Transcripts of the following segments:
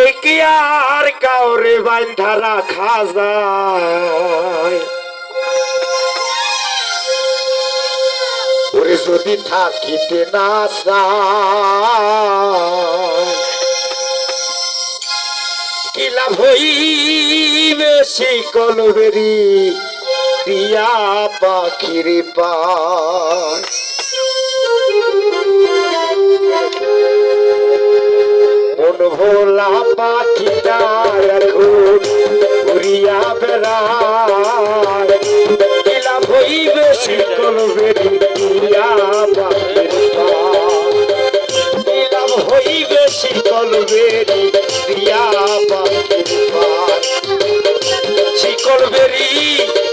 দিলে কি আর কাউরে বান্ধা রাখা যায়? ওরে যদি থাকিতে না চায় কি লাভ হইবে শিকল বেরি দিয়া পাখির পায়। মন ভোলা পাখিটা এখন ঘুরিয়া বেড়ায় কি লাভ হইবে শিকল বেরি দিয়া পাখির পায়। কি লাভ হইবে শিকল বেরি দিয়া পাখির পায়। শিকল বেরি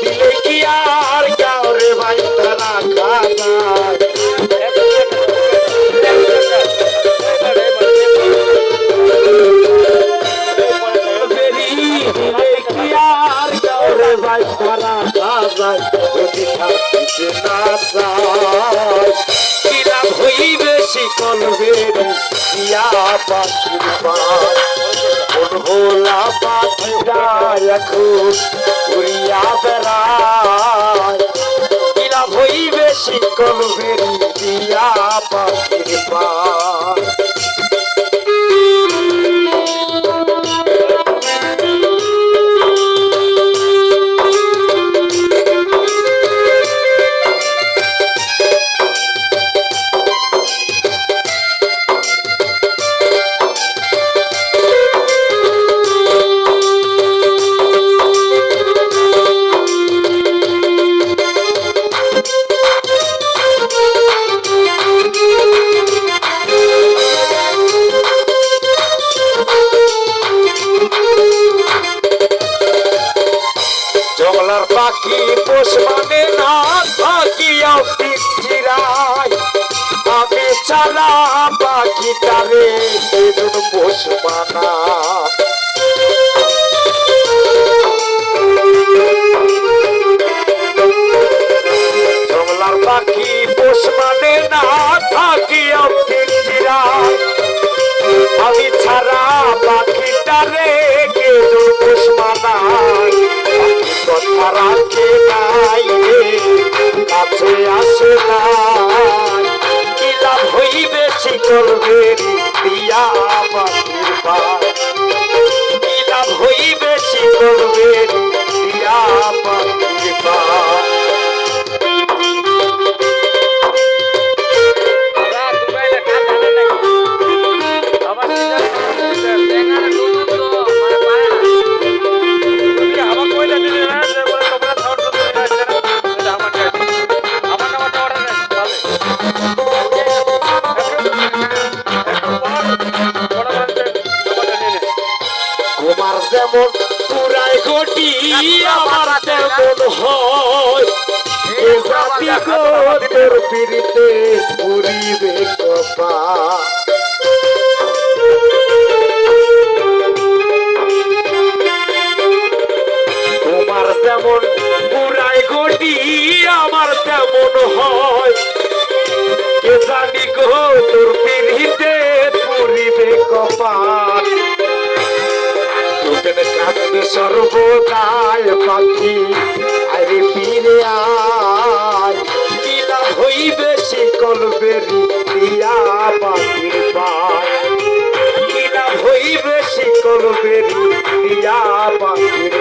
দিলে কি আর কাউরে বান্ধা রাখা যায়? বেরি দিলে কি আর কাউরে বান্ধা রাখা যায়? যদি থাকিতে না চায় কি লাভ হইবে শিকল বেরি দিয়া পাখির পায়। মন ভোলা পাখিটা এখন উড়িয়া বেড়ায় কি লাভ হইবে শিকল বেরি দিয়া পাখির পায়। জঙ্গলার পাখি পোষ মানে না থাকিয়া পিঞ্জিরায় আমি ছাড়া পাখিটারে সেদিন পোষ মানা। জঙ্গলার পাখি পোষ মানে না থাকিয়া পিঞ্জিরায় আমি ছাড়া পাখিটারে কেউ পোষ মানায়। কথা রাখে নাই কাছে আসে নাই কি লাভ হইবে শিকল বেরি দিয়া পাখির পায়। কি লাভ হইবে শিকল বেরি দিয়া পাখির পায়। তোমার যেমন পুরাই ঘটি আমার তেমন হয় এ জাতি গো তোর পিড়িতে পুরিবে কপাল। তোমার যেমন পুরাই ঘটি আমার তেমন হয় কে জানি গো তোর পিড়িতে পুরিবে কপাল। কাঁদবে সর্বদায় পাখি আরে ফিরে আয় কি লাভ হইবে শিকল বেরি দিয়া পাখির পায়। কি লাভ হইবে শিকল বেরি দিয়া পাখির